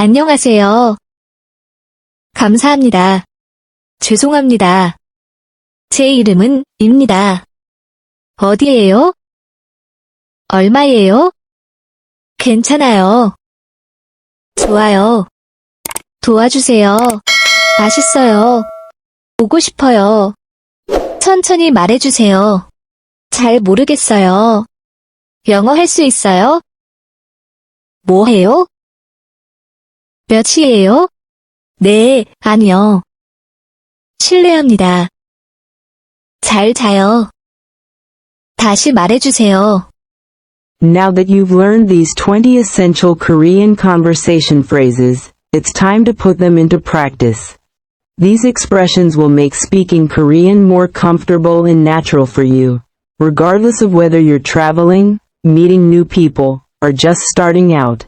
안녕하세요. 감사합니다. 죄송합니다. 제 이름은 입니다. 어디예요? 얼마예요? 괜찮아요. 좋아요. 도와주세요. 맛있어요. 보고 싶어요. 천천히 말해주세요. 잘 모르겠어요. 영어 할 수 있어요? 뭐 해요? 몇 시예요? 네, 아니요. 실례합니다. 잘 자요. 다시 말해주세요. Now that you've learned these 20 essential Korean conversation phrases, it's time to put them into practice. These expressions will make speaking Korean more comfortable and natural for you, regardless of whether you're traveling, meeting new people, or just starting out.